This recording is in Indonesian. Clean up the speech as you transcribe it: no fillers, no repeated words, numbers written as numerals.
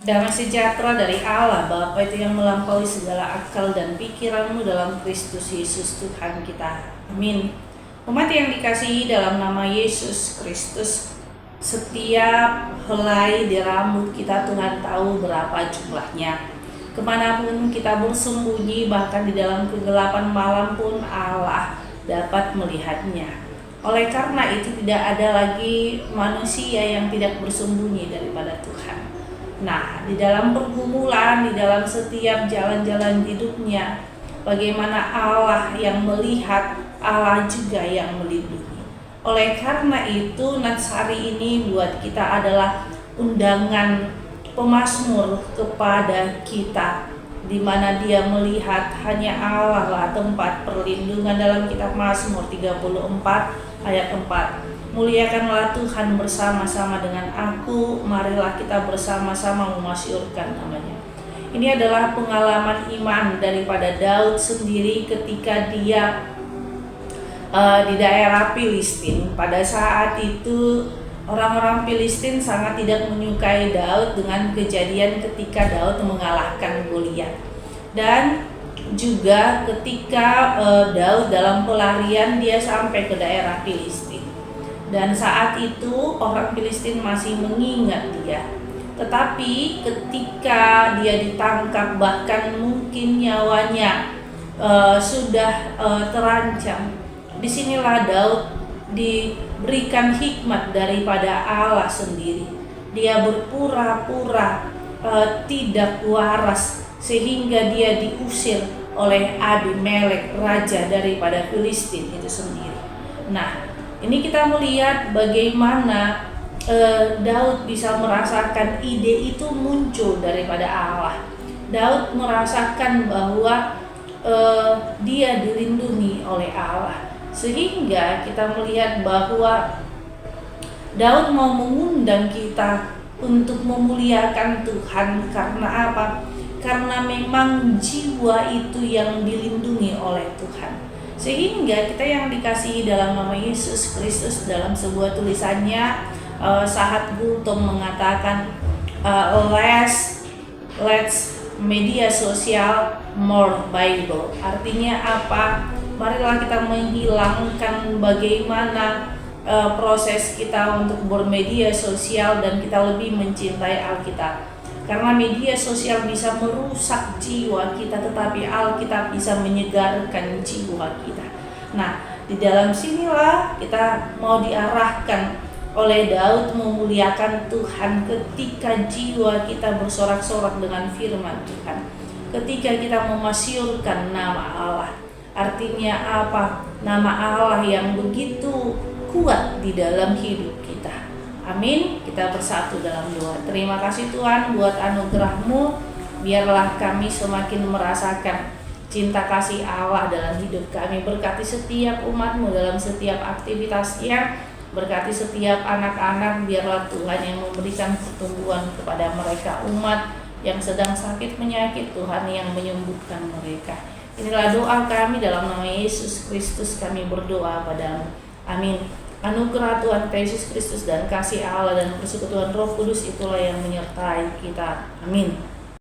Damai sejahtera dari Allah Bapa itu yang melampaui segala akal dan pikiranmu dalam Kristus Yesus Tuhan kita. Amin. Umat yang dikasihi dalam nama Yesus Kristus, setiap helai di rambut kita Tuhan tahu berapa jumlahnya. Kemanapun kita bersembunyi, bahkan di dalam kegelapan malam pun Allah dapat melihatnya. Oleh karena itu tidak ada lagi manusia yang tidak bersembunyi daripada Tuhan. Nah, di dalam pergumulan, di dalam setiap jalan-jalan hidupnya, bagaimana Allah yang melihat, Allah juga yang melindungi. Oleh karena itu, Nats hari ini buat kita adalah undangan pemazmur kepada kita, di mana dia melihat hanya Allah lah tempat perlindungan dalam kitab Mazmur 34 ayat 4. Muliakanlah Tuhan bersama-sama dengan aku, marilah kita bersama-sama memasyurkan namanya. Ini adalah pengalaman iman daripada Daud sendiri ketika dia di daerah Filistin. Pada saat itu orang-orang Filistin sangat tidak menyukai Daud dengan kejadian ketika Daud mengalahkan Goliat. Dan juga ketika Daud dalam pelarian dia sampai ke daerah Filistin. Dan saat itu orang Filistin masih mengingat dia. Tetapi ketika dia ditangkap, bahkan mungkin nyawanya sudah terancam, disinilah Daud diberikan hikmat daripada Allah sendiri. Dia berpura-pura tidak waras sehingga dia diusir oleh Abimelek, raja daripada Filistin itu sendiri. Nah, ini kita melihat bagaimana Daud bisa merasakan ide itu muncul daripada Allah. Daud merasakan bahwa dia dilindungi oleh Allah. Sehingga kita melihat bahwa Daud mau mengundang kita untuk memuliakan Tuhan. Karena apa? Karena memang jiwa itu yang dilindungi oleh Tuhan. Sehingga kita yang dikasihi dalam nama Yesus Kristus, dalam sebuah tulisannya Sahat Gultom mengatakan let's media sosial more Bible. Artinya apa? Marilah kita menghilangkan bagaimana proses kita untuk bermedia sosial dan kita lebih mencintai Alkitab. Karena media sosial bisa merusak jiwa kita, tetapi Alkitab bisa menyegarkan jiwa kita. Nah, di dalam sinilah kita mau diarahkan oleh Daud memuliakan Tuhan ketika jiwa kita bersorak-sorak dengan firman Tuhan. Ketika kita memasyurkan nama Allah. Artinya apa? Nama Allah yang begitu kuat di dalam hidup kita. Amin. Kita bersatu dalam doa. Terima kasih Tuhan buat anugerah-Mu. Biarlah kami semakin merasakan cinta kasih Allah dalam hidup kami. Berkati setiap umat-Mu dalam setiap aktivitasnya. Berkati setiap anak-anak. Biarlah Tuhan yang memberikan pertumbuhan kepada mereka. Umat yang sedang sakit penyakit, Tuhan yang menyembuhkan mereka. Inilah doa kami dalam nama Yesus Kristus, kami berdoa padamu. Amin. Anugerah Tuhan Yesus Kristus dan kasih Allah dan persekutuan Roh Kudus itulah yang menyertai kita. Amin.